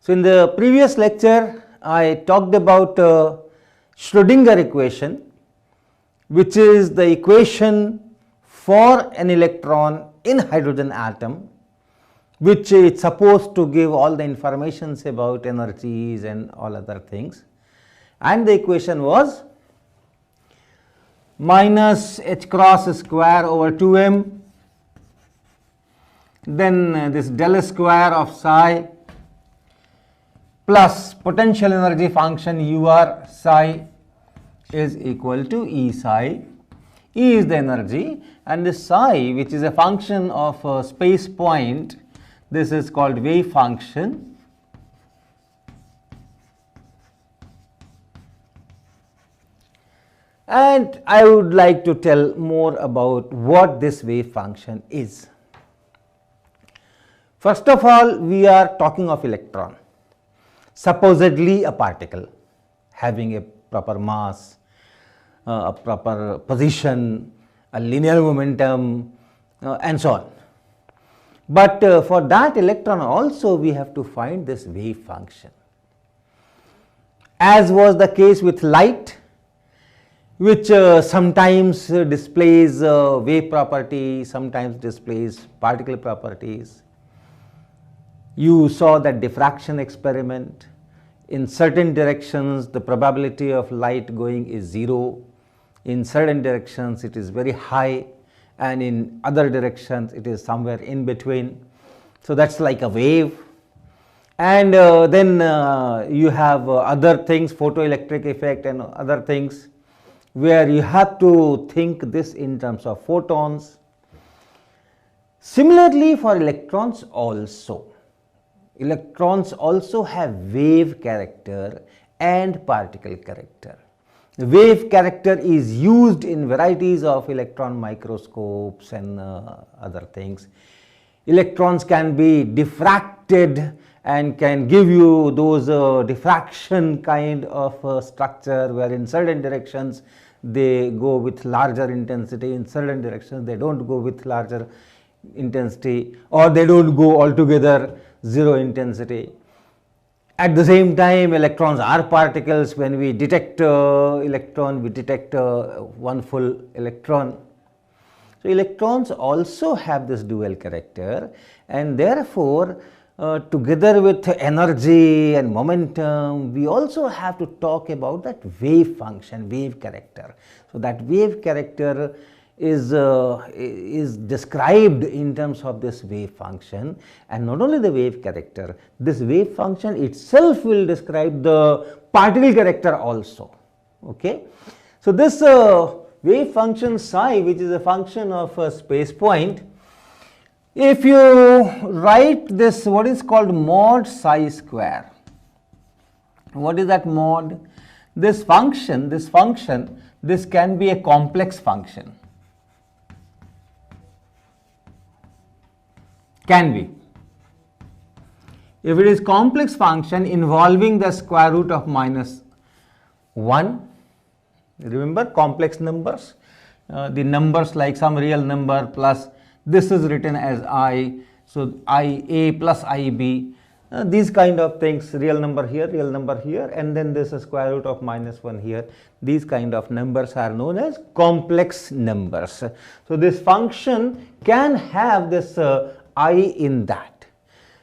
So, in the previous lecture I talked about Schrödinger equation, which is the equation for an electron in hydrogen atom, which is supposed to give all the informations about energies and all other things, and the equation was minus h cross square over 2m, then this del square of psi plus potential energy function ur psi is equal to E psi. E is the energy, and this psi, which is a function of a space point, this is called wave function. And I would like to tell more about what this wave function is. First of all, we are talking of electron, supposedly a particle having a proper mass, a proper position, a linear momentum, and so on. But for that electron also we have to find this wave function. As was the case with light, which sometimes displays wave property, sometimes displays particle properties. You saw that diffraction experiment. In certain directions the probability of light going is 0, in certain directions it is very high, and in other directions it is somewhere in between. So that is like a wave. And then you have other things, photoelectric effect and other things, where you have to think this in terms of photons. Similarly for electrons also. Electrons also have wave character and particle character. The wave character is used in varieties of electron microscopes and other things. Electrons can be diffracted and can give you those diffraction kind of structure, where in certain directions they go with larger intensity, in certain directions they do not go with larger intensity, or they do not go altogether zero intensity. At the same time, electrons are particles. When we detect electron, we detect one full electron. So electrons also have this dual character, and therefore together with energy and momentum, we also have to talk about that wave function, wave character. So that wave character is described in terms of this wave function, and not only the wave character, this wave function itself will describe the particle character also. Okay. So this wave function psi, which is a function of a space point, if you write this, what is called mod psi square. What is that mod? This function, this can be a complex function. Can be. If it is complex function involving the square root of minus 1, remember complex numbers, the numbers like some real number plus this is written as I, so IA plus IB, these kind of things, real number here, and then this is square root of minus 1 here. These kind of numbers are known as complex numbers. So this function can have this I in that,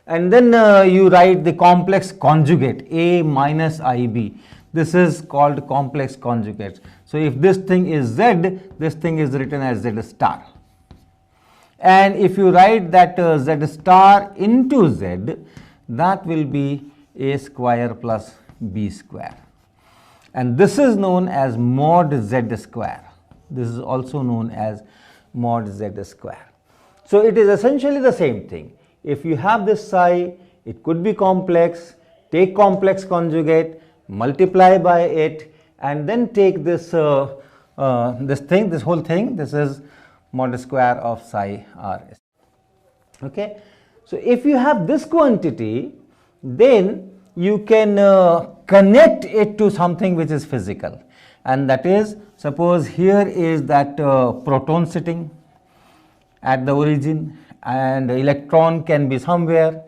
and then you write the complex conjugate A minus IB. This is called complex conjugates. So if this thing is Z, this thing is written as Z star, and if you write that Z star into Z, that will be A square plus B square, and this is known as mod Z square. This is also known as mod Z square. So it is essentially the same thing. If you have this psi, it could be complex, take complex conjugate, multiply by it, and then take this this whole thing, this is mod square of psi r. Okay. So if you have this quantity, then you can connect it to something which is physical, and that is, suppose here is that proton sitting at the origin and the electron can be somewhere,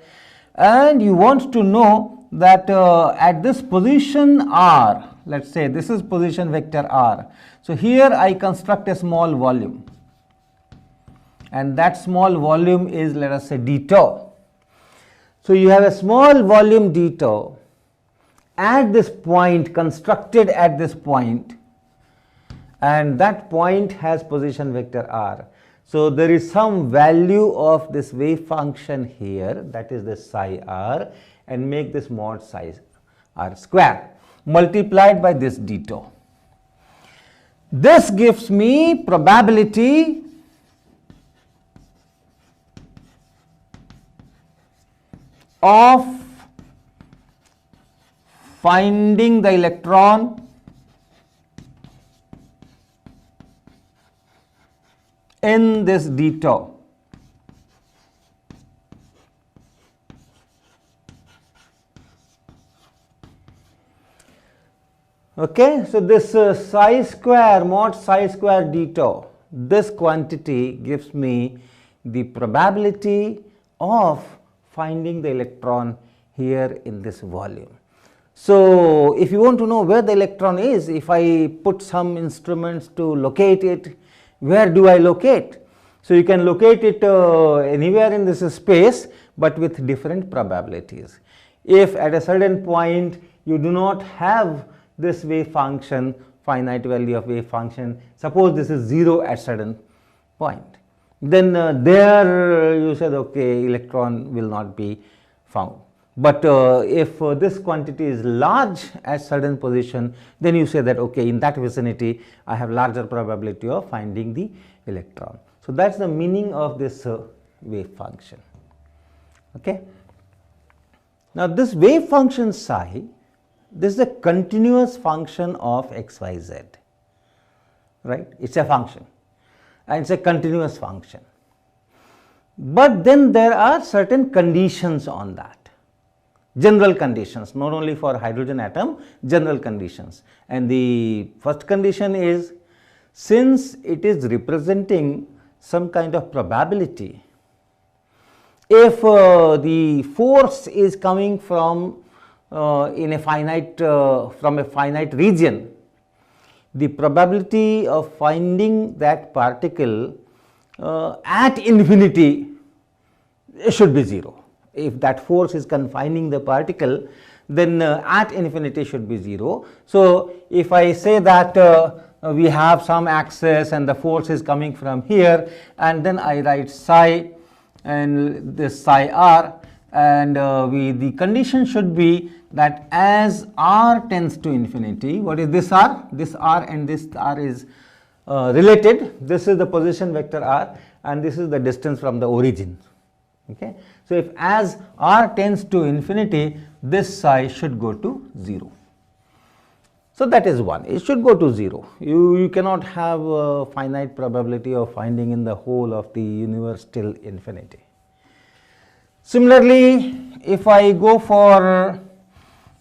and you want to know that at this position r, let's say this is position vector r. So here I construct a small volume, and that small volume is, let us say, d tau. So you have a small volume d tau at this point, constructed at this point, and that point has position vector r. So there is some value of this wave function here, that is the psi r, and make this mod psi r square multiplied by this d tau. This gives me probability of finding the electron in this d tau. Okay, so this psi square, mod psi square d tau, this quantity gives me the probability of finding the electron here in this volume. So if you want to know where the electron is, if I put some instruments to locate it, where do I locate? So you can locate it anywhere in this space, but with different probabilities. If at a certain point you do not have this wave function, finite value of wave function, suppose this is 0 at certain point, then there you said, okay, electron will not be found. But if this quantity is large at certain position, then you say that, okay, in that vicinity I have larger probability of finding the electron. So that's the meaning of this wave function. Okay. Now this wave function psi, this is a continuous function of xyz, right? It's a function and it's a continuous function. But then there are certain conditions on that. General conditions, not only for hydrogen atom, general conditions. And the first condition is, since it is representing some kind of probability, if the force is coming from from a finite region, the probability of finding that particle at infinity should be 0. If that force is confining the particle, then at infinity should be 0. So if I say that we have some axis and the force is coming from here, and then I write psi and this psi r, and the condition should be that as r tends to infinity, what is this r? This r and this r is related. This is the position vector r and this is the distance from the origin. Okay. So if as r tends to infinity, this psi should go to 0. So that is one, it should go to 0. You cannot have a finite probability of finding in the whole of the universe till infinity. Similarly, if I go for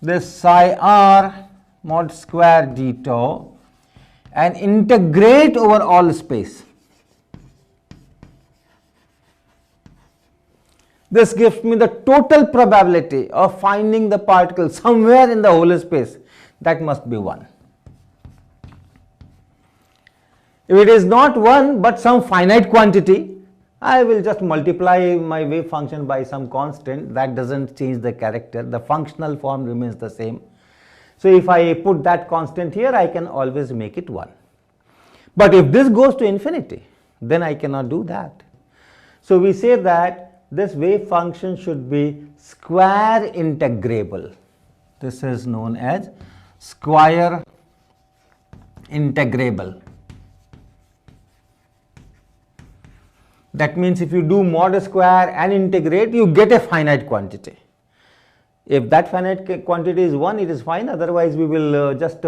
this psi r mod square d tau and integrate over all space, this gives me the total probability of finding the particle somewhere in the whole space. That must be 1. If it is not 1 but some finite quantity, I will just multiply my wave function by some constant. That doesn't change the character, the functional form remains the same. So if I put that constant here, I can always make it 1. But if this goes to infinity, then I cannot do that. So we say that this wave function should be square integrable. This is known as square integrable. That means if you do mod square and integrate, you get a finite quantity. If that finite quantity is 1, it is fine. Otherwise, we will just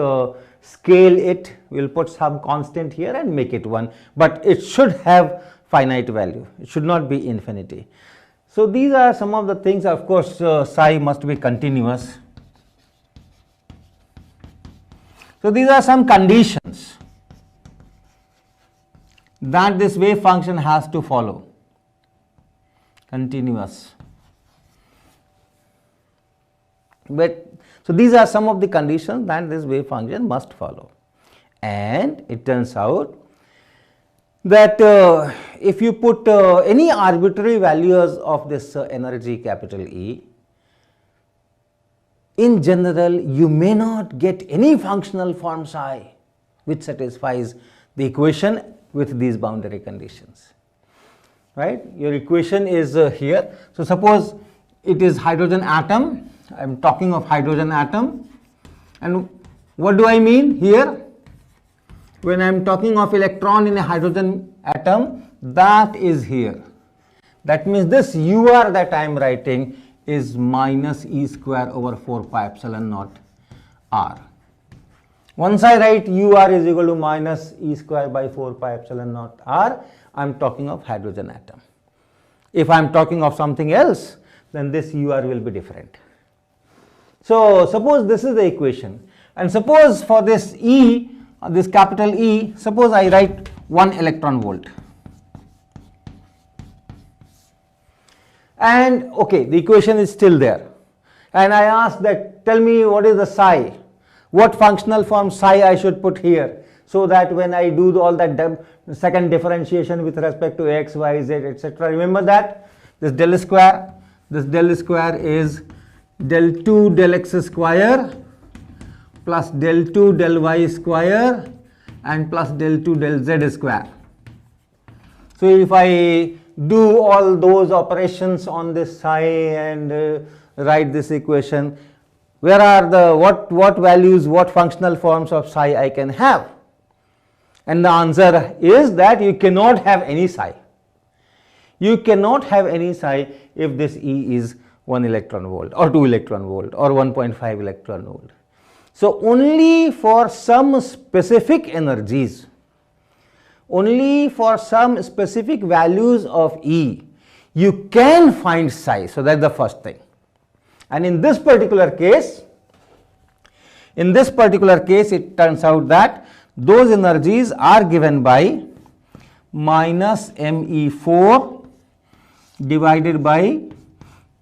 scale it. We will put some constant here and make it 1. But it should have finite value. It should not be infinity. So these are some of the things. Of course, psi must be continuous. So these are some conditions that this wave function has to follow. Continuous. But so these are some of the conditions that this wave function must follow, and it turns out that if you put any arbitrary values of this energy capital E, in general you may not get any functional form psi which satisfies the equation with these boundary conditions, right. Your equation is here. So suppose it is hydrogen atom, I am talking of hydrogen atom, and what do I mean here? When I am talking of electron in a hydrogen atom, that is here. That means this UR that I am writing is minus E square over 4 pi epsilon naught R. Once I write UR is equal to minus E square by 4 pi epsilon naught R, I am talking of hydrogen atom. If I am talking of something else, then this UR will be different. So suppose this is the equation, and suppose for this E, this capital E, suppose I write 1 electron volt, and okay, the equation is still there, and I ask that tell me what is the psi, what functional form psi I should put here, so that when I do all that second differentiation with respect to x, y, z, etc. Remember that this del square is del 2 del x square plus del 2 del y square and plus del 2 del z square. So if I do all those operations on this psi and write this equation, where are the what values, what functional forms of psi I can have? And the answer is that you cannot have any psi. You cannot have any psi if this E is 1 electron volt or 2 electron volt or 1.5 electron volt. So only for some specific energies, only for some specific values of E, you can find psi. So that's the first thing. And in this particular case, it turns out that those energies are given by minus Me4 divided by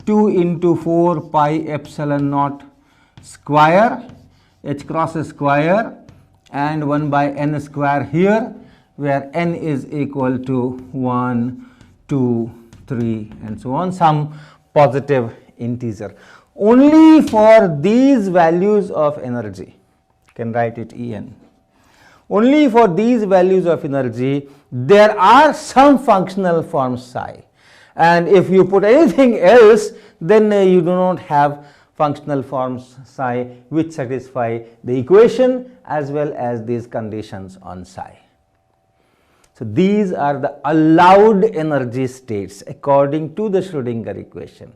2 into 4 pi epsilon naught square h cross square and 1 by n square here, where n is equal to 1, 2, 3 and so on, some positive integer. Only for these values of energy, you can write it En. Only for these values of energy there are some functional forms psi, and if you put anything else, then you do not have functional forms psi which satisfy the equation as well as these conditions on psi. So these are the allowed energy states according to the Schrödinger equation.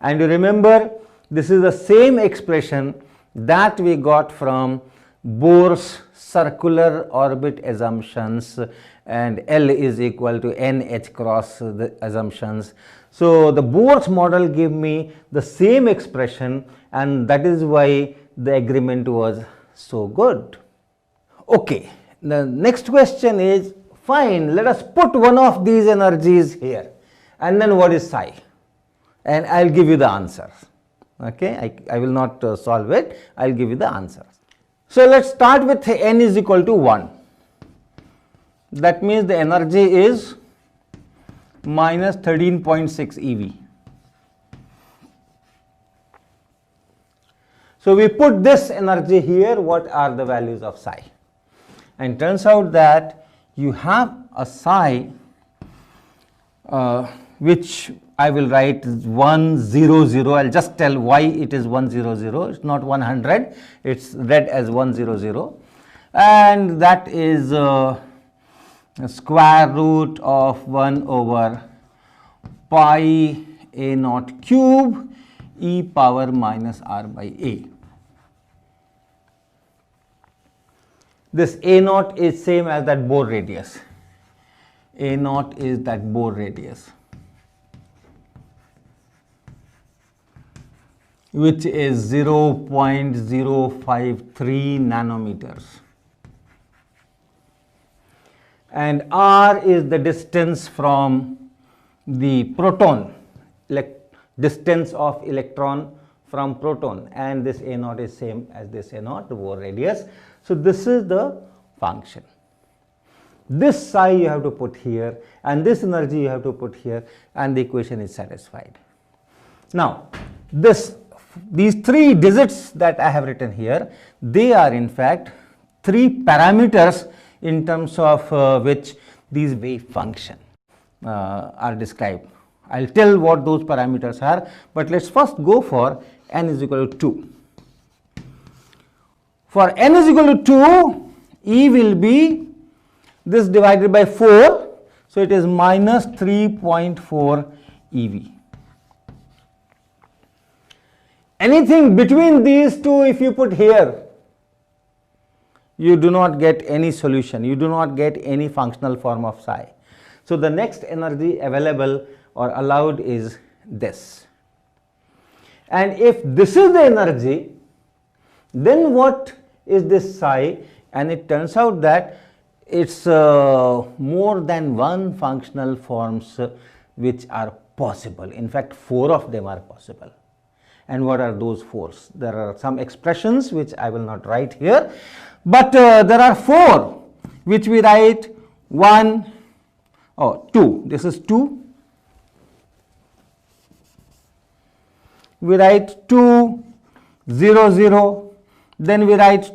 And you remember, this is the same expression that we got from Bohr's circular orbit assumptions, and L is equal to NH cross the assumptions. So the Bohr's model gave me the same expression, and that is why the agreement was so good. Okay, the next question is, fine, let us put one of these energies here, and then what is psi? And I will give you the answers. Okay, I will not solve it, I will give you the answers. So let us start with n is equal to 1. That means the energy is minus 13.6 eV. So we put this energy here, what are the values of psi? And turns out that you have a psi which I will write 100. I will just tell why it is 100. It is not 100, it is read as 100, and that is square root of 1 over pi a naught cube e power minus r by a. This a naught is same as that Bohr radius. A naught is that Bohr radius, which is 0.053 nanometers, and r is the distance from the proton, distance of electron from proton, and this a naught is same as this a naught, the Bohr radius. So this is the function. This psi you have to put here, and this energy you have to put here, and the equation is satisfied. Now these three digits that I have written here, they are in fact three parameters in terms of which these wave function are described. I will tell what those parameters are, but let us first go for n is equal to 2. For n is equal to 2, E will be this divided by 4, so it is minus 3.4 eV. Anything between these two, if you put here, you do not get any solution, you do not get any functional form of psi. So the next energy available or allowed is this. And if this is the energy, then what is this psi? And it turns out that it's more than one functional forms which are possible. In fact, 4 of them are possible. And what are those 4s? There are some expressions which I will not write here, but there are 4 which we write 2. This is 2. We write 2, 0, 0. Then we write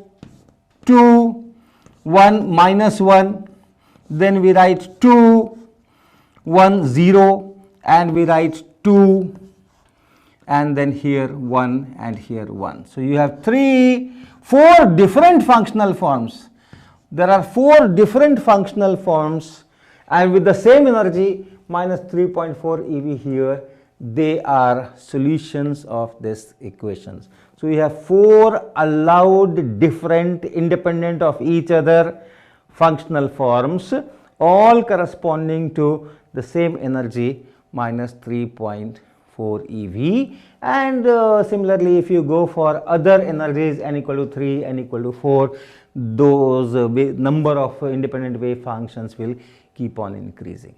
2, 1, minus 1. Then we write 2, 1, 0. And we write 2. And then here 1 and here 1. So you have 4 different functional forms. There are 4 different functional forms, and with the same energy minus 3.4 eV here, they are solutions of this equations. So we have 4 allowed different independent of each other functional forms, all corresponding to the same energy minus 3.4 eV. And similarly, if you go for other energies n equal to 3, n equal to 4, those number of independent wave functions will keep on increasing.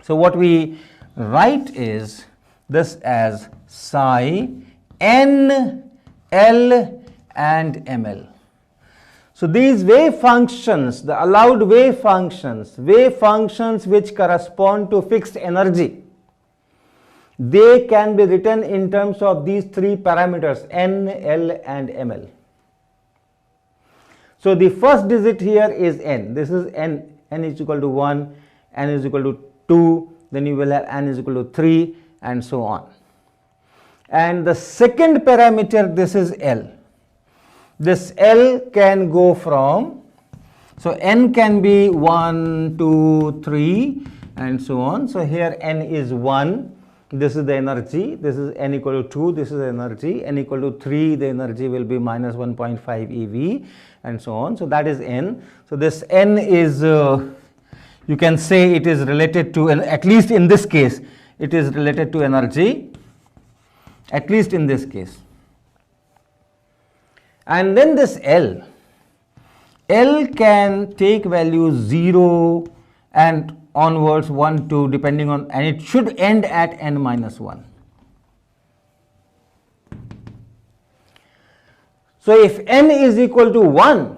So what we write is this as psi n, L and ml. So these wave functions, the allowed wave functions which correspond to fixed energy, they can be written in terms of these 3 parameters n, L and ml. So the first digit here is n. This is n. N is equal to 1, n is equal to 2, then you will have n is equal to 3, and so on. And the second parameter, this is L. This L can go from, so n can be 1, 2, 3 and so on. So here n is 1, this is the energy, this is n equal to 2, this is the energy, n equal to 3, the energy will be minus 1.5 eV and so on. So that is n. So this n is, you can say it is related to, at least in this case, it is related to energy, at least in this case. And then this L can take value 0 and onwards 1, 2 depending on, and it should end at n minus 1. So if n is equal to 1,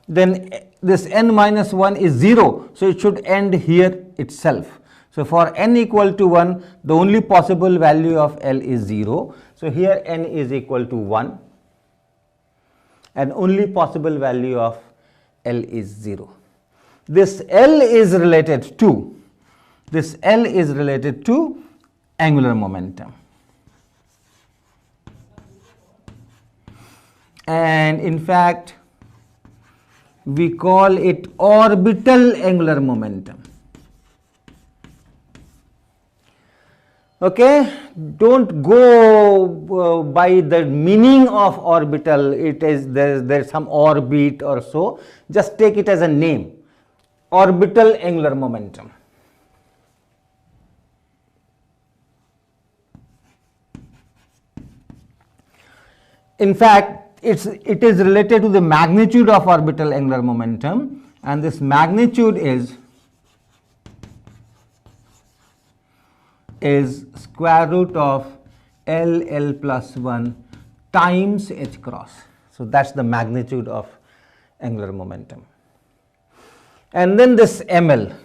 then this n minus 1 is 0, so it should end here itself. So for n equal to 1, the only possible value of L is 0. So here n is equal to 1, and only possible value of L is 0. This L is related to, angular momentum. And in fact, we call it orbital angular momentum. Okay, don't go by the meaning of orbital. It is there's some orbit or so. Just take it as a name. Orbital angular momentum. In fact, it is related to the magnitude of orbital angular momentum, and this magnitude is square root of L plus 1 times h cross. So that's the magnitude of angular momentum. And then this ml,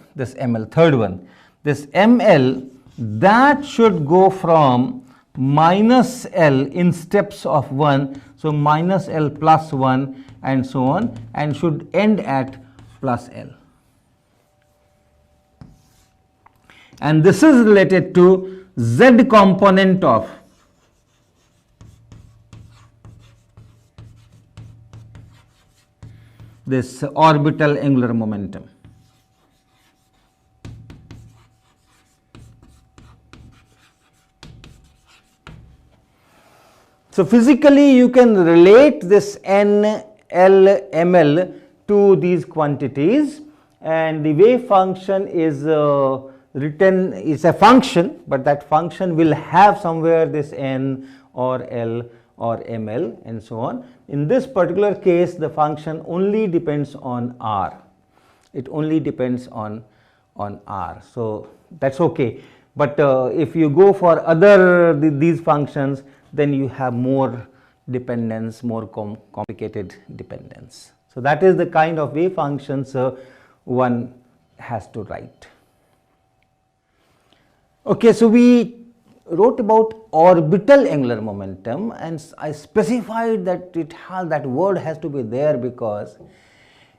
third one, this ml, that should go from minus L in steps of 1, so minus L plus 1 and so on, and should end at plus L. And this is related to z component of this orbital angular momentum. So physically you can relate this n, L, ml to these quantities, and the wave function is written, is a function, but that function will have somewhere this n or L or ml and so on. In this particular case, the function only depends on r. It only depends on r. So that's okay. But if you go for other these functions, then you have more dependence, more complicated dependence. So that is the kind of wave functions one has to write. Okay, so we wrote about orbital angular momentum, and I specified that that word has to be there because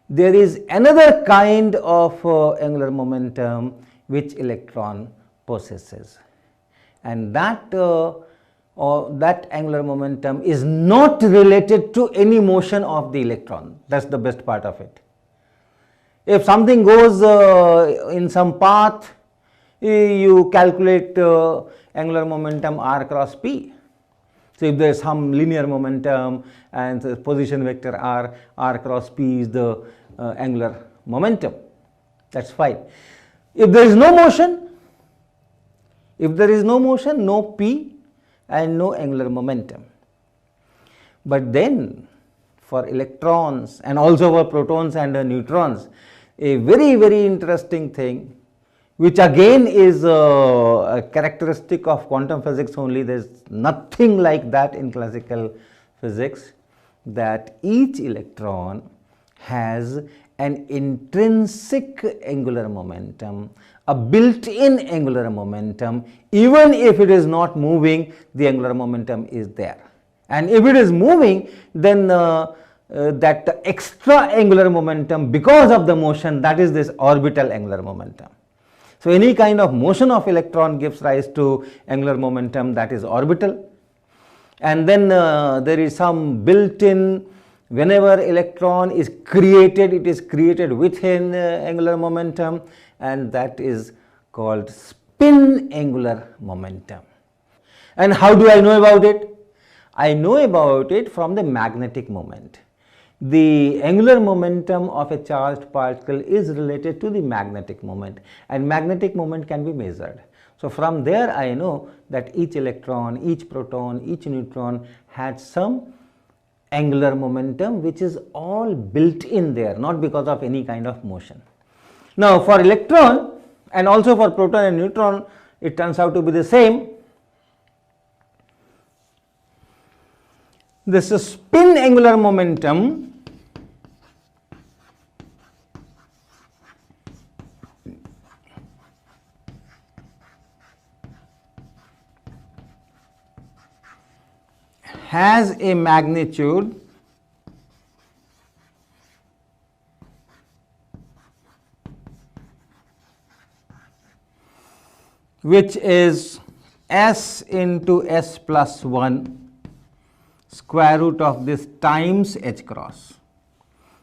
there is another kind of angular momentum which electron possesses, and that angular momentum is not related to any motion of the electron. That's the best part of it. If something goes in some path, you calculate angular momentum r cross p. So if there is some linear momentum and the position vector r cross p is the angular momentum, that's fine. If there is no motion, no p and no angular momentum. But then for electrons and also for protons and neutrons, a very, very interesting thing, which again is a characteristic of quantum physics only, there is nothing like that in classical physics, that each electron has an intrinsic angular momentum, a built-in angular momentum. Even if it is not moving, the angular momentum is there. And if it is moving, then that extra angular momentum, because of the motion, that is this orbital angular momentum. So any kind of motion of electron gives rise to angular momentum that is orbital. And then there is some built-in, whenever electron is created, it is created within angular momentum, and that is called spin angular momentum. And how do I know about it? I know about it from the magnetic moment. The angular momentum of a charged particle is related to the magnetic moment, and magnetic moment can be measured. So from there I know that each electron, each proton, each neutron had some angular momentum which is all built in there, not because of any kind of motion. Now for electron and also for proton and neutron, it turns out to be the same. This spin angular momentum has a magnitude which is s into s plus 1 square root of this times h cross.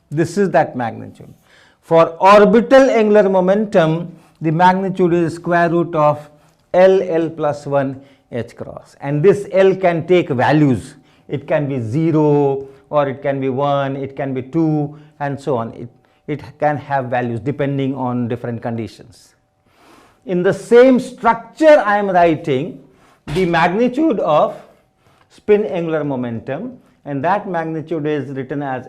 This is that magnitude. For orbital angular momentum, the magnitude is square root of L plus 1 h cross, and this L can take values. It can be 0 or it can be 1, it can be 2 and so on. It can have values depending on different conditions. In the same structure I am writing the magnitude of spin angular momentum, and that magnitude is written as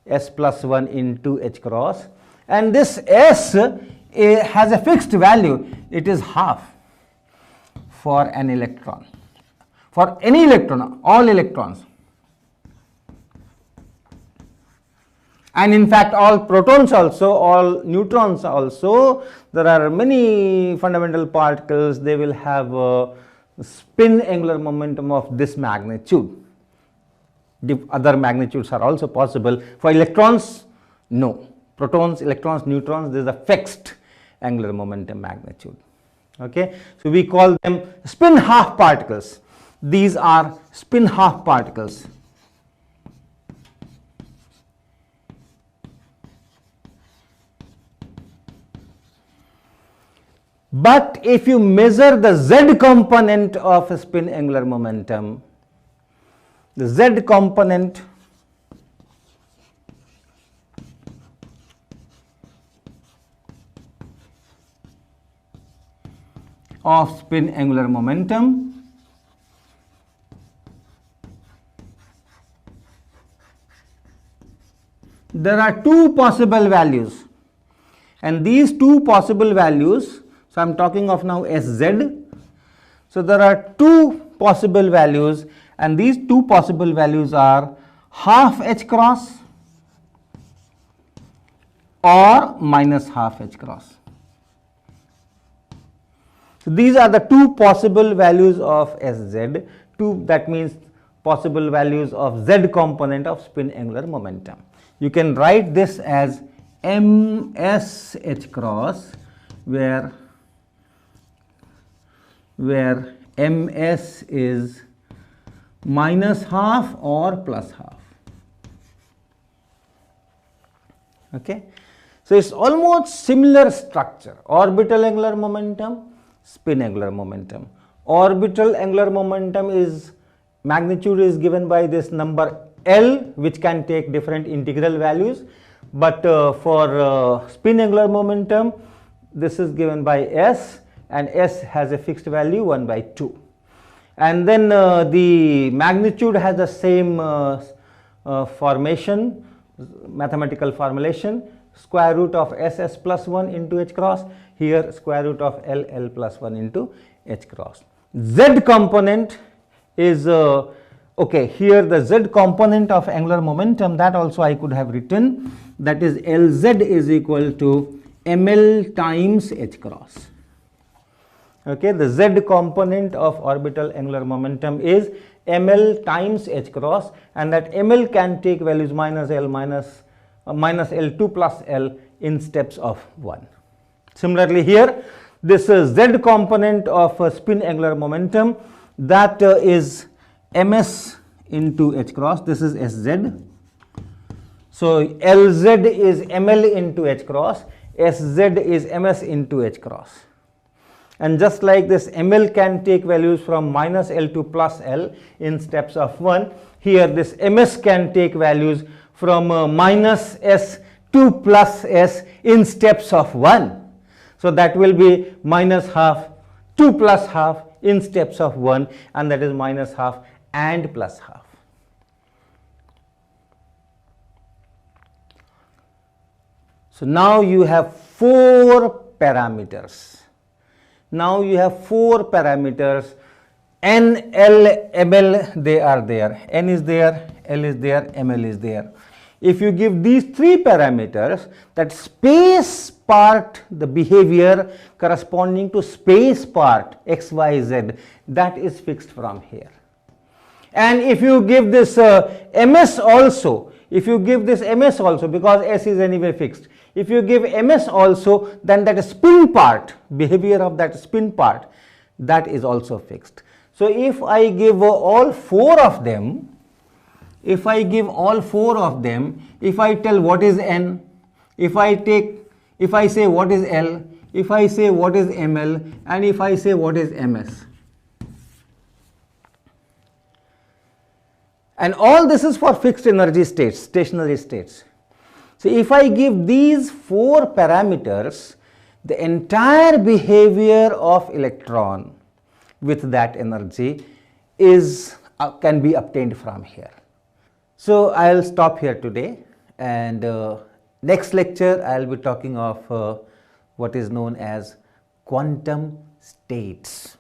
s plus 1 into h cross, and this s has a fixed value. It is half for an electron. for any electron, all electrons, and in fact all protons also, all neutrons also, there are many fundamental particles, they will have a spin angular momentum of this magnitude. Other magnitudes are also possible. For electrons, no. Protons, electrons, neutrons, there is a fixed angular momentum magnitude. Okay, so we call them spin half particles. These are spin half particles. But if you measure the z component of a spin angular momentum, the z component of spin angular momentum, there are two possible values, and these two possible values, so I am talking of now Sz. So there are two possible values, and these two possible values are half h cross or minus half h cross. So these are the two possible values of Sz, that means possible values of z component of spin angular momentum. You can write this as ms h cross, where ms is minus half or plus half. Okay, so it's almost similar structure: orbital angular momentum, spin angular momentum. Orbital angular momentum is magnitude is given by this number L, which can take different integral values, but for spin angular momentum, this is given by S, and S has a fixed value 1 by 2. And then the magnitude has the same formation, mathematical formulation, square root of SS plus 1 into h cross, here square root of LL plus 1 into h cross. Z component is, okay, here the Z component of angular momentum, that also I could have written, that is Lz is equal to ml times h cross. Okay, the Z component of orbital angular momentum is ml times h cross, and that ml can take values minus L minus L2 plus L in steps of 1. Similarly here, this Z component of spin angular momentum, that is ms into h cross, this is Sz. So Lz is ml into h cross, Sz is ms into h cross. And just like this, ml can take values from minus L2 plus L in steps of 1, here this ms can take values from minus S2 plus S in steps of 1. So that will be minus half, 2 plus half in steps of 1, and that is minus half and plus half. So now you have 4 parameters. Now you have 4 parameters, N, L, ML, they are there. N is there, L is there, ML is there. If you give these 3 parameters, that space part, the behavior corresponding to space part x, y, z, that is fixed from here. And if you give this ms also, because S is anyway fixed, if you give ms also, then that spin part, behavior of that spin part, that is also fixed. So if I give all 4 of them, if I tell what is N, if I say what is L, if I say what is ML, and if I say what is MS. And all this is for fixed energy states, stationary states. So if I give these 4 parameters, the entire behavior of electron with that energy is can be obtained from here. So I will stop here today, and next lecture I will be talking of what is known as quantum states.